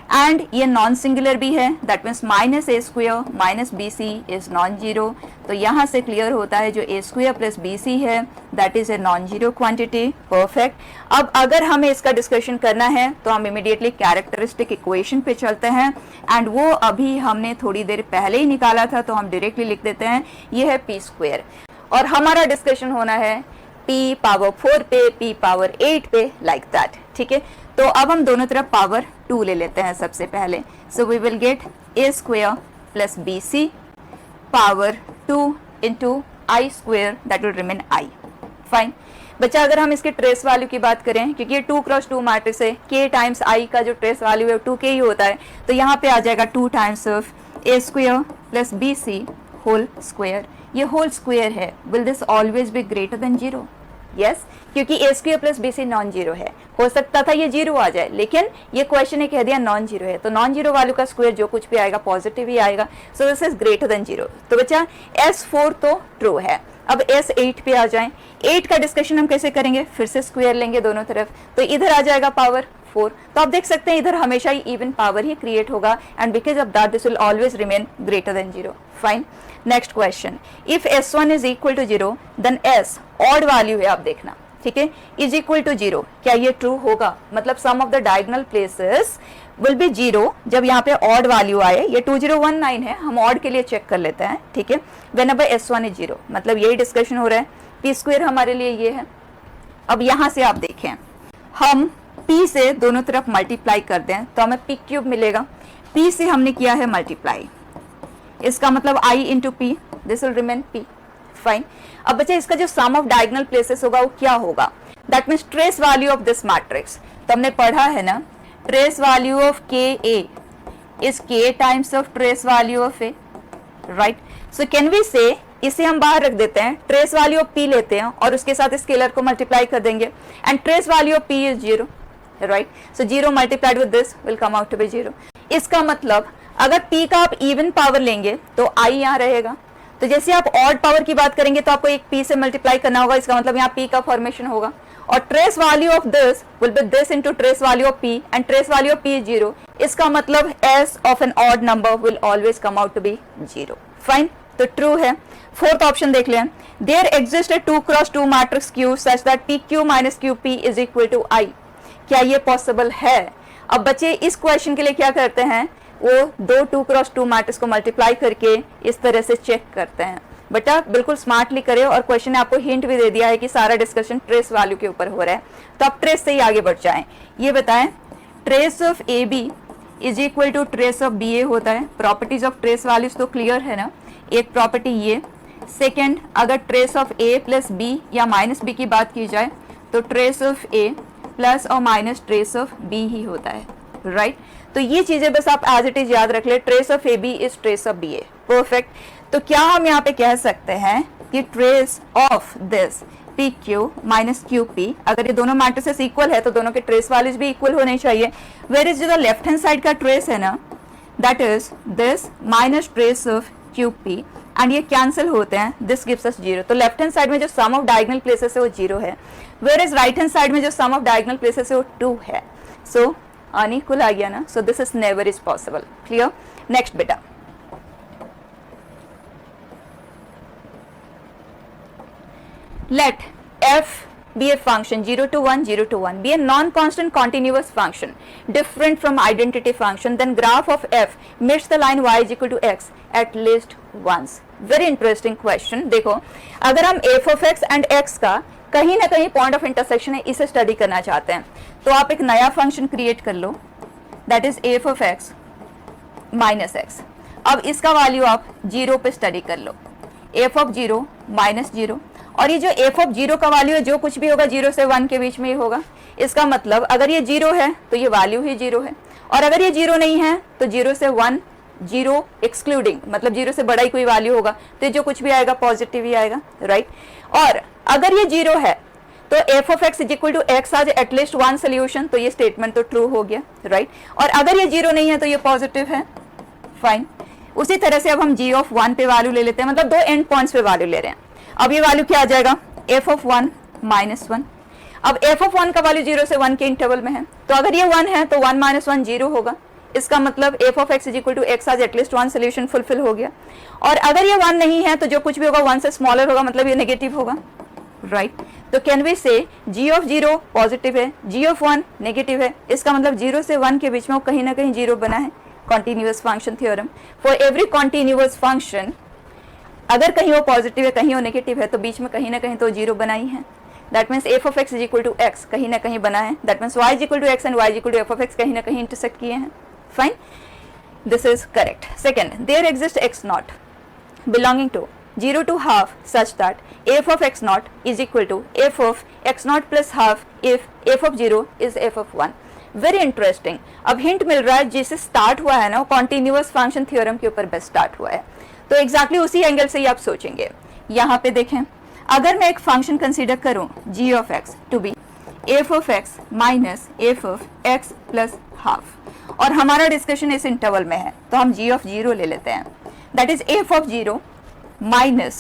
एंड ये नॉन सिंगुलर भी है, that means minus a square minus b c is non zero. तो यहाँ से क्लियर होता है जो a square plus b c है that is a non zero quantity. Perfect. अब अगर हमें इसका डिस्कशन करना है तो हम इमीडिएटली कैरेक्टरिस्टिक इक्वेशन पे चलते हैं, एंड वो अभी हमने थोड़ी देर पहले ही निकाला था, तो हम डायरेक्टली लिख देते हैं ये है पी स्क्वेयर, और हमारा डिस्कशन होना है p पावर 4 पे, p पावर 8 पे, लाइक दैट। ठीक है, तो अब हम दोनों तरफ पावर 2 ले लेते हैं सबसे पहले। So we will get a square plus b c power 2 into i square, that will remain i। Fine बच्चा, अगर हम इसके ट्रेस वैल्यू की बात करें, क्योंकि ये 2x2 मैट्रिक्स है, k टाइम्स i का जो ट्रेस वैल्यू है 2k ही होता है, तो यहाँ पे आ जाएगा 2 times of a square plus b c whole square. ये होल स्क्वेयर है, will this always be greater than zero? Yes, क्योंकि a square plus b c non zero है। हो सकता था ये जीरो आ जाए, लेकिन ये क्वेश्चन ने कह दिया नॉन जीरो है, तो नॉन जीरो वैल्यू का स्क्वायर जो कुछ भी आएगा पॉजिटिव ही आएगा। सो this is greater than zero. तो बच्चा S4 तो ट्रू है। अब S8 पे आ जाएं। 8 का डिस्कशन हम कैसे करेंगे, फिर से स्क्वायर लेंगे दोनों तरफ, तो इधर आ जाएगा पावर 4। तो आप देख सकते हैं इधर हमेशा ही इवन पावर ही क्रिएट होगा, and because of that this will always remain greater than zero. Fine. Next question, if S1 is equal to zero then S odd value है, आप देखना, ठीक है, इज इक्वल टू जीरो। क्या ये true होगा? मतलब sum of the diagonal places will be zero जब यहाँ पे ऑड वैल्यू आए। ये 2019 है, हम ऑड के लिए चेक कर लेते हैं, ठीक है। व्हेनेवर S1 इज जीरो, मतलब यही डिस्कशन हो रहा है। पी स्क्वायर हमारे लिए ये है। अब यहाँ से आप देखें, हम p से दोनों तरफ मल्टीप्लाई कर दें तो हमें p क्यूब मिलेगा। p से हमने किया है मल्टीप्लाई, इसका मतलब i into P, this will remain p। Fine. अब बच्चे इसका जो सम ऑफ डायगोनल प्लेसेस होगा वो क्या होगा? That means trace value of this matrix. तो हमने पढ़ा है ना, trace value of k A is k times of trace value of A, right. So can we say, इसे हम बाहर रख देते हैं, ट्रेस वैल्यू ऑफ p लेते हैं और उसके साथ स्केलर को मल्टीप्लाई कर देंगे, and trace value of p is zero, right. So zero multiplied with this will come out to be zero. इसका मतलब अगर p का आप इवन पावर लेंगे तो i यहाँ रहेगा। तो जैसे आप ऑड पावर की बात करेंगे तो आपको एक p से मल्टीप्लाई करना होगा, इसका मतलब यहाँ p का फॉर्मेशन होगा, और trace value of this will be this into trace value of p, and trace value of p is zero. इसका मतलब s of an odd number will always come out to be zero. Fine, तो true है। Fourth option देख लें, there exist a 2x2 matrix Q such that PQ minus QP is equal to I। क्या ये possible है? अब बच्चे इस क्वेश्चन के लिए क्या करते हैं, वो दो 2x2 मैट्रिक्स को मल्टीप्लाई करके इस तरह से चेक करते हैं। बेटा बिल्कुल स्मार्टली करे, और क्वेश्चन ने आपको हिंट भी दे दिया है कि सारा डिस्कशन ट्रेस वैल्यू के ऊपर हो रहा है, तो आप ट्रेस से ही आगे बढ़ जाएं। ये बताएं, trace of A B is equal to trace of B A होता है। प्रॉपर्टीज ऑफ ट्रेस वैल्यूज तो क्लियर है ना, एक प्रॉपर्टी ये। सेकेंड, अगर trace of A plus B या माइनस बी की बात की जाए तो ट्रेस ऑफ ए प्लस और माइनस ट्रेस ऑफ बी ही होता है, राइट। तो ये चीजें बस आप एज इट इज याद रख ले, trace of A B is trace of B a. Perfect. तो क्या हम यहाँ पे कह सकते हैं कि trace of this p q minus q p, अगर ये दोनों मैट्रिसेस इक्वल है तो दोनों के ट्रेस वैल्यूज भी इक्वल होने चाहिए। वेयर इज जो लेफ्ट हैंड साइड का ट्रेस है ना, that is this minus trace of Q P, and ये कैंसिल होते हैं, दिस गिव्स अस जीरो। तो लेफ्ट हैंड साइड में जो सम ऑफ डायगोनल प्लेसेस है वो जीरो है, where is right hand side में जो सम ऑफ डायगोनल प्लेसेस है वो 2 है। सो अनइक्वल आ गया ना, सो this is never is possible. Clear. Next बेटा, let f be a function 0 to 1 0 to 1 be a non-constant continuous function different from identity function, then graph of f meets the line y is equal to x at least once। very interesting question। देखो, अगर हम f of x and x का कहीं ना कहीं point of intersection है, इसे study करना चाहते हैं, तो आप एक नया फंक्शन क्रिएट कर लो, that is f of x minus x। अब इसका वैल्यू आप 0 पे स्टडी कर लो, f of 0 माइनस 0, और ये जो f of 0 का वैल्यू है जो कुछ भी होगा 0 से 1 के बीच में ही होगा। इसका मतलब अगर ये 0 है तो ये वैल्यू ही 0 है, और अगर ये 0 नहीं है तो 0 से 1, 0 एक्सक्लूडिंग, मतलब 0 से बड़ा ही कोई वैल्यू होगा, तो जो कुछ भी आएगा पॉजिटिव ही आएगा, राइट। और अगर ये 0 है तो f of x is equal to x has at least 1 solution, तो ये स्टेटमेंट तो ट्रू हो गया, राइट। और अगर ये 0 नहीं है तो ये पॉजिटिव है। फाइन। उसी तरह से अब हम g of 1 पे वैल्यू ले लेते हैं, मतलब दो एंड पॉइंट्स पे वैल्यू ले रहे हैं। अब ये वैल्यू क्या आ जाएगा, f of 1 माइनस 1। अब f of 1 का वैल्यू 0 से 1 के इंटरवल में है, तो अगर ये 1 है तो 1 माइनस 1 0 होगा, इसका मतलब f of x is equal to x has at least one solution fulfil हो गया। और अगर ये वन नहीं है तो जो कुछ भी होगा वन से स्मॉलर होगा, मतलब ये नेगेटिव होगा, राइट। तो कैन वी से g ऑफ 0 पॉजिटिव है, g ऑफ 1 नेगेटिव है, इसका मतलब 0 से 1 के बीच में वो कहीं ना कहीं 0 बना है। Continuous function theorem, for every continuous function अगर कहीं वो पॉजिटिव है कहीं वो नेगेटिव है तो बीच में कहीं ना कहीं तो 0 बना ही है। That means f of x is equal to x कहीं ना कहीं बना है। That means y is equal to x and y is equal to f of x कहीं ना कहीं इंटरसेक्ट किए हैं। Fine, this is correct. Second, there exist x not belonging to 0 to half such that f of x naught is equal to f of x naught plus half if f of 0 is f of 1. Very interesting. अब hint मिल रहा है जिससे start हुआ है ना वो continuous function theorem के ऊपर बेस्ट स्टार्ट हुआ है, तो एग्जैक्टली उसी एंगल से ही आप सोचेंगे। यहाँ पे देखें, अगर मैं एक फंक्शन कंसीडर करूँ g of x to be f of x minus f of x plus half, और हमारा डिस्कशन इस इंटरवल में है तो हम g ऑफ 0 ले लेते हैं, that is f of 0 minus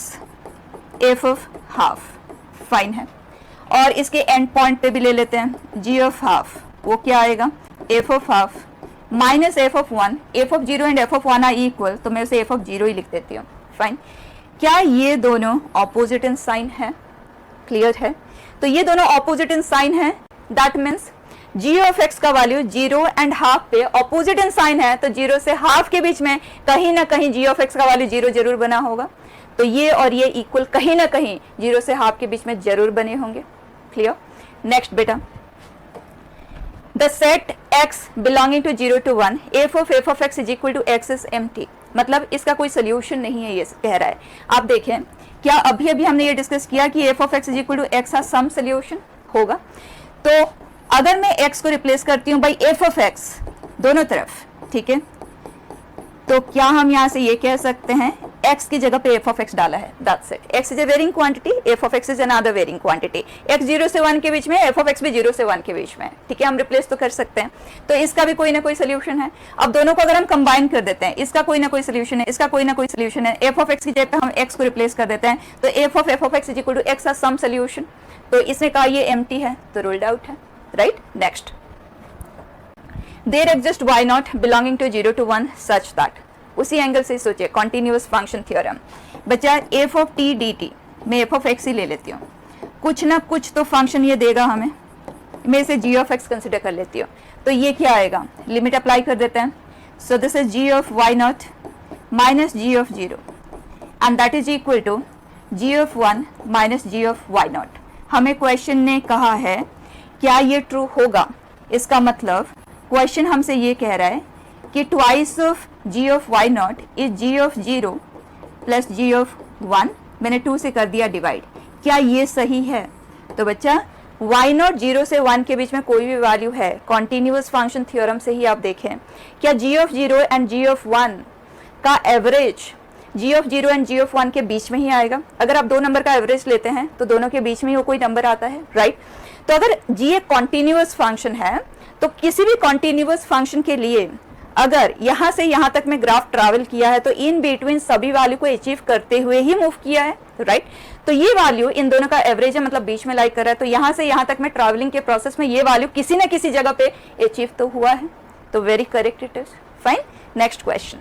f of half. Fine है, और इसके एंड पॉइंट पे भी ले लेते हैं g ऑफ हाफ, वो क्या आएगा f of half minus f of 1। f of 0 and f of 1 are equal, तो मैं उसे f ऑफ 0 ही लिख देती हूँ। फाइन, क्या ये दोनों ऑपोजिट इन साइन है? क्लियर है, तो ये दोनों ऑपोजिट इन साइन है, that means g of x का वैल्यू 0 एंड हाफ पे ऑपोजिट इन साइन है, तो 0 से हाफ के बीच में कहीं ना कहीं g ऑफ x का वैल्यू 0 जरूर बना होगा। तो ये और ये इक्वल कहीं ना कहीं 0 से हाफ के बीच में जरूर बने होंगे। क्लियर। नेक्स्ट बेटा, the set x belonging to 0 to 1 f of x is equal to x is empty, मतलब इसका कोई सोल्यूशन नहीं है, ये कह रहा है। आप देखें, क्या अभी अभी हमने ये डिस्कस किया कि f of x is equal to x का सम सोल्यूशन होगा? तो अगर मैं x को रिप्लेस करती हूँ बाई f ऑफ x दोनों तरफ, ठीक है, तो क्या हम यहाँ से ये कह सकते हैं x की जगह पे f ऑफ x डाला है, that's it. x is a varying quantity, f of x is another varying quantity. x 0 से 1 के बीच में, f ऑफ x भी 0 से 1 के बीच में, ठीक है, हम रिप्लेस तो कर सकते हैं। तो इसका भी कोई ना कोई सोल्यूशन है। अब दोनों को अगर हम कंबाइन कर देते हैं, इसका कोई ना कोई सोल्यूशन है, इसका कोई ना कोई सोल्यूशन है, f ऑफ x की जगह पे हम x को रिप्लेस कर देते हैं, तो f of x is equal to x का सम सोल्यूशन। तो इसने कहा ये एम्प्टी है, तो रूल्ड आउट है, right. Next, there exist y not belonging to 0 to 1 such that, उसी एंगल से सोचिए, कॉन्टिन्यूअस फंक्शन थ्योरम। बचा f ऑफ t dt, मैं f ऑफ x ही ले लेती हूँ, कुछ ना कुछ तो फंक्शन ये देगा हमें, मैं इसे g ऑफ x कंसिडर कर लेती हूँ। तो ये क्या आएगा, लिमिट अप्लाई कर देते हैं। So this is g of y not minus g of 0 and that is equal to g of 1 minus g of y not. हमें क्वेश्चन ने कहा है क्या ये ट्रू होगा, इसका मतलब क्वेश्चन हमसे ये कह रहा है कि twice of g of y not is g of 0 plus g of 1, मैंने 2 से कर दिया डिवाइड। क्या ये सही है? तो बच्चा y नॉट 0 से 1 के बीच में कोई भी वैल्यू है, कॉन्टिन्यूअस फंक्शन थ्योरम से ही आप देखें, क्या g of 0 and g of 1 का average g of 0 and g of 1 के बीच में ही आएगा? अगर आप दो नंबर का एवरेज लेते हैं तो दोनों के बीच में ही वो कोई नंबर आता है, राइट। तो अगर g एक कॉन्टिन्यूअस फंक्शन है तो किसी भी कॉन्टिन्यूअस फंक्शन के लिए अगर यहाँ से यहाँ तक में ग्राफ ट्रैवल किया है तो इन बिटवीन सभी वैल्यू को अचीव करते हुए ही मूव किया है, राइट। तो ये वैल्यू इन दोनों का एवरेज है, मतलब बीच में लाइक कर रहा है, तो यहाँ से यहाँ तक में ट्रैवलिंग के प्रोसेस में ये वैल्यू किसी न किसी जगह पे अचीव तो हुआ है, तो very correct it is. Fine, next question.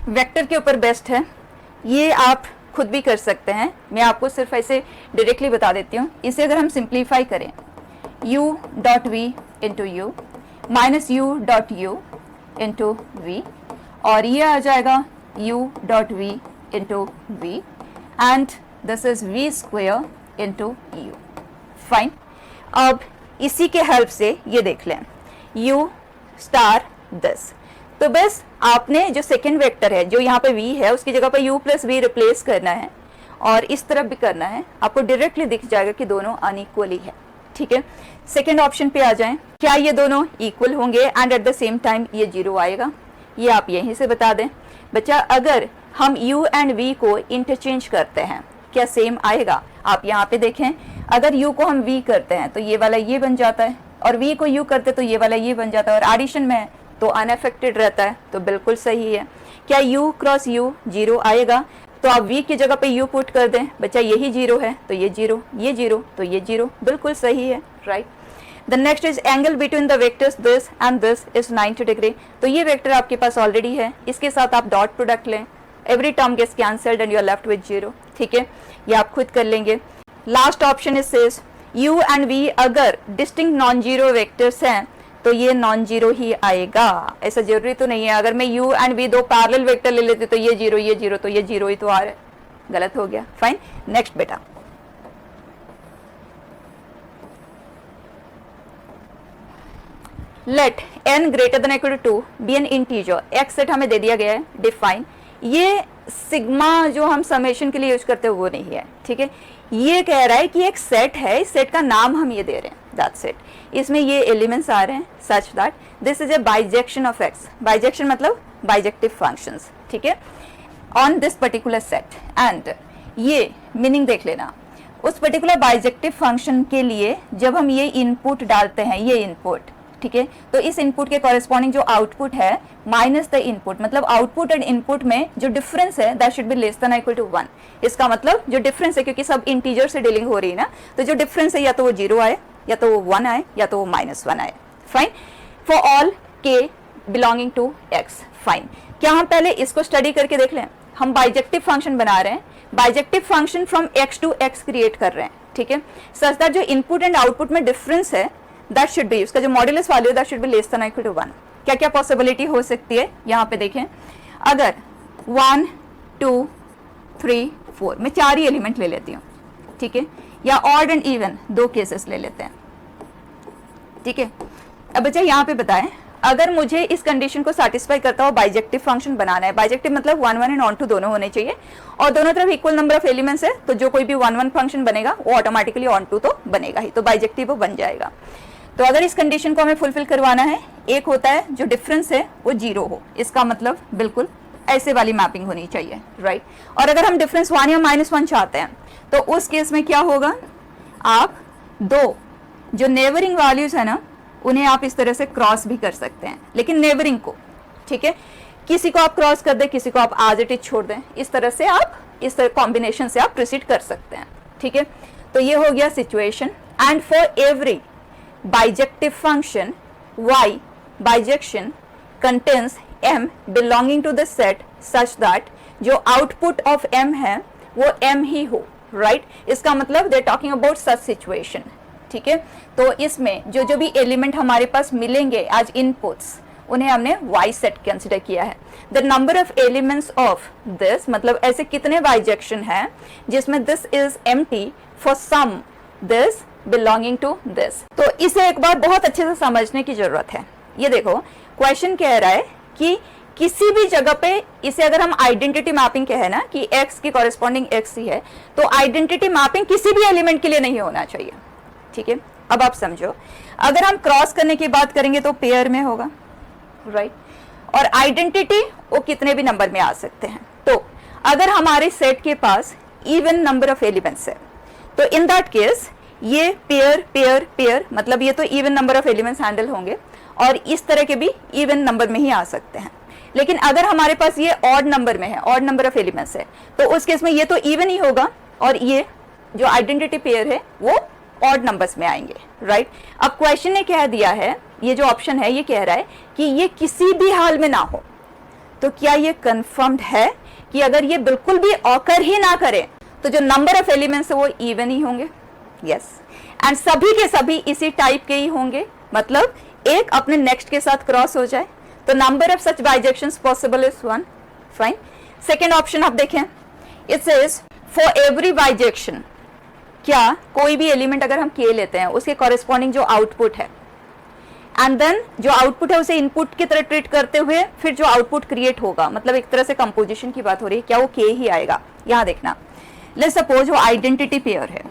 Vector के ऊपर बेस्ट है, ये आप खुद भी कर सकते हैं, मैं आपको सिर्फ ऐसे डायरेक्टली बता देती हूँ। इसे अगर हम सिंप्लीफाई करें, u dot v into you minus u dot u into v, और ये आ जाएगा u dot v into v and this is v square into u। Fine, अब इसी के हेल्प से ये देख लें u स्टार दिस, तो बस आपने जो सेकेंड वेक्टर है जो यहाँ पे v है उसकी जगह पे u प्लस v रिप्लेस करना है और इस तरफ भी करना है, आपको डायरेक्टली दिख जाएगा कि दोनों अनइक्वली है, ठीक है। सेकेंड ऑप्शन पे आ जाएं, क्या ये दोनों इक्वल होंगे and at the same time ये 0 आएगा? ये आप यहीं से बता दें बच्चा। अगर हम u एंड v को इंटरचेंज करते हैं क्या सेम आएगा? आप यहाँ पे देखें, अगर u को हम v करते हैं तो ये वाला ये बन जाता है, और v को u करते तो ये वाला ये बन जाता है, और एडिशन में तो अनअफेक्टेड रहता है, तो बिल्कुल सही है। क्या u क्रॉस u 0 आएगा? तो आप v की जगह पे u पुट कर दें, बच्चा यही 0 है तो ये 0, ये 0 तो ये 0, बिल्कुल सही है, right. The next is angle between the vectors this and this is 90 degree. तो ये वेक्टर आपके पास ऑलरेडी है, इसके साथ आप डॉट प्रोडक्ट लें, every term gets cancelled and you are left with 0। ठीक है, ये आप खुद कर लेंगे। Last option is says u and v अगर डिस्टिंक्ट नॉन जीरो वेक्टर्स हैं तो ये नॉन जीरो ही आएगा। ऐसा जरूरी तो नहीं है, अगर मैं u एंड v दो पैरेलल वेक्टर ले लेती तो ये जीरो तो ये जीरो ही तो आ रहा है, गलत हो गया। फाइन, नेक्स्ट बेटा। Let n greater than equal to 2 be an integer, x set हमें दे दिया गया है, डिफाइन। ये सिग्मा जो हम समेशन के लिए यूज करते हैं वो नहीं है, ठीक है। ये कह रहा है कि एक सेट है, इस सेट का नाम हम ये दे रहे हैं, दैट्स इट। इसमें ये एलिमेंट्स आ रहे हैं such that this is a bijection of x। Bijection मतलब बाइजेक्टिव फंक्शंस, ठीक है, on this particular set. And ये मीनिंग देख लेना, उस पर्टिकुलर बाइजेक्टिव फंक्शन के लिए जब हम ये इनपुट डालते हैं, ये इनपुट, ठीक है, तो इस इनपुट के कॉरेस्पॉन्डिंग जो आउटपुट है माइनस द इनपुट, मतलब आउटपुट एंड इनपुट में जो डिफरेंस है that should be less than equal to 1। इसका मतलब जो डिफरेंस है, क्योंकि सब इंटीजर से डीलिंग हो रही है ना, तो जो डिफरेंस है या तो वो 0 आए, या तो वो 1 आए, या तो वो -1 आए। Fine, for all k belonging to x। Fine, क्या हम पहले इसको स्टडी करके देख लें? हम बाइजेक्टिव फंक्शन बना रहे हैं, bijective function from x to x create कर रहे हैं, ठीक है, सच दैट जो इनपुट एंड आउटपुट में डिफरेंस है दैट शुड बी, उसका जो modulus value that should be less than equal to 1। क्या क्या पॉसिबिलिटी हो सकती है यहाँ पे देखें, अगर 1 2 3 4 मैं 4 ही एलिमेंट ले लेती हूँ, ठीक है, या ऑड एंड इवन 2 केसेस ले लेते हैं, ठीक है। अब बच्चा यहाँ पे बताएं, अगर मुझे इस कंडीशन को सेटिस्फाई करता हुआ बाइजेक्टिव फंक्शन बनाना है, बाइजेक्टिव मतलब 1 1 एंड ऑन टू दोनों होने चाहिए, और दोनों तरफ इक्वल नंबर ऑफ एलिमेंट्स है, तो जो कोई भी 1 1 फंक्शन बनेगा वो ऑटोमेटिकली ऑन टू तो बनेगा ही, तो बाइजेक्टिव वो बन जाएगा। तो अगर इस कंडीशन को हमें फुलफिल करवाना है, एक होता है जो डिफरेंस है वो 0 हो, इसका मतलब बिल्कुल ऐसे वाली मैपिंग होनी चाहिए, राइट। और अगर हम डिफरेंस 1 या -1 चाहते हैं तो उस केस में क्या होगा, आप दो जो नेबरिंग वैल्यूज है ना उन्हें आप इस तरह से क्रॉस भी कर सकते हैं, लेकिन नेबरिंग को, ठीक है, किसी को आप क्रॉस कर दें, किसी को आप एज इट इज छोड़ दें, इस तरह से आप इस तरह कॉम्बिनेशन से आप प्रोसीड कर सकते हैं, ठीक है। तो ये हो गया situation. And for every bijective function y bijection contains m belonging to the set such that जो आउटपुट ऑफ m है वो m ही हो, राइट। इसका मतलब they talking about such situation, ठीक है। तो इसमें जो जो भी एलिमेंट हमारे पास मिलेंगे एज इनपुट्स उन्हें हमने y सेट कंसिडर किया है। The number of elements of this मतलब ऐसे कितने बाइजेक्शन हैं जिसमें this is empty for some this belonging to this. तो इसे एक बार बहुत अच्छे से समझने की जरूरत है। ये देखो, क्वेश्चन कह रहा है कि किसी भी जगह पे इसे अगर हम आइडेंटिटी मैपिंग कहे ना कि x की कॉरेस्पॉन्डिंग x ही है, तो आइडेंटिटी मैपिंग किसी भी एलिमेंट के लिए नहीं होना चाहिए, ठीक है। अब आप समझो, अगर हम क्रॉस करने की बात करेंगे तो पेयर में होगा, राइट, और आइडेंटिटी वो कितने भी नंबर में आ सकते हैं। तो अगर हमारे सेट के पास इवन नंबर ऑफ एलिमेंट्स है तो इन दैट केस ये पेयर पेयर पेयर मतलब ये तो even number of elements handle होंगे, और इस तरह के भी इवन नंबर में ही आ सकते हैं। लेकिन अगर हमारे पास ये ऑड नंबर में है, ऑड नंबर ऑफ एलिमेंट्स है, तो उस केस में ये तो इवन ही होगा और ये जो आइडेंटिटी पेयर है वो ऑड नंबर्स में आएंगे, राइट। अब क्वेश्चन ने कह दिया है, ये जो ऑप्शन है ये कह रहा है कि ये किसी भी हाल में ना हो। तो क्या ये कंफर्म्ड है कि अगर ये बिल्कुल भी ऑकर ही ना करे तो जो नंबर ऑफ एलिमेंट्स है वो इवन ही होंगे? यस, एंड सभी के सभी इसी टाइप के ही होंगे, मतलब एक अपने नेक्स्ट के साथ क्रॉस हो जाए, तो number of such bijections possible is 1। Fine, second option आप देखें, it says for every bijection, क्या कोई भी एलिमेंट अगर हम k लेते हैं उसके कॉरेस्पॉन्डिंग जो आउटपुट है एंड देन जो आउटपुट है उसे इनपुट की तरह ट्रीट करते हुए फिर जो आउटपुट क्रिएट होगा, मतलब एक तरह से कंपोजिशन की बात हो रही है, क्या वो k ही आएगा? यहाँ देखना, लेट्स सपोज वो आइडेंटिटी पेयर है,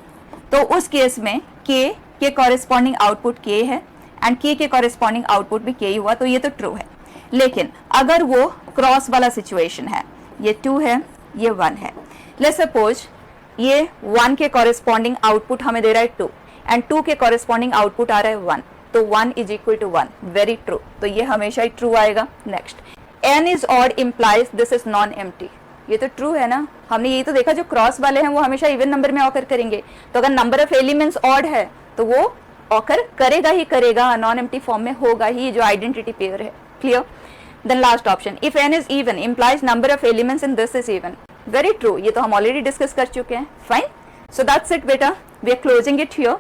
तो उस केस में k के कॉरेस्पॉन्डिंग आउटपुट k है एंड k के कॉरेस्पॉन्डिंग आउटपुट भी k ही हुआ, तो ये तो ट्रू है। लेकिन अगर वो क्रॉस वाला सिचुएशन है, ये 2 है, ये 1 है, लेट्स सपोज ये 1 के कॉरेस्पॉन्डिंग आउटपुट हमें दे रहा है 2 एंड 2 के कॉरेस्पॉन्डिंग आउटपुट आ रहा है 1, तो 1 is equal to 1, very true, तो ये हमेशा ही ट्रू आएगा। Next, n is odd implies this is non empty, ये तो ट्रू है ना, हमने यही तो देखा, जो क्रॉस वाले हैं वो हमेशा इवन नंबर में ऑकर करेंगे, तो अगर नंबर ऑफ एलिमेंट्स ऑड है तो वो ऑकर करेगा ही करेगा, नॉन एम्प्टी फॉर्म में होगा ही, जो आइडेंटिटी पेयर है. Clear? Then last option, if n is even implies number of elements in this is even. Very true, ये तो हम ऑलरेडी डिस्कस कर चुके हैं. फाइन, सो दैट्स इट बेटा, we are closing it here.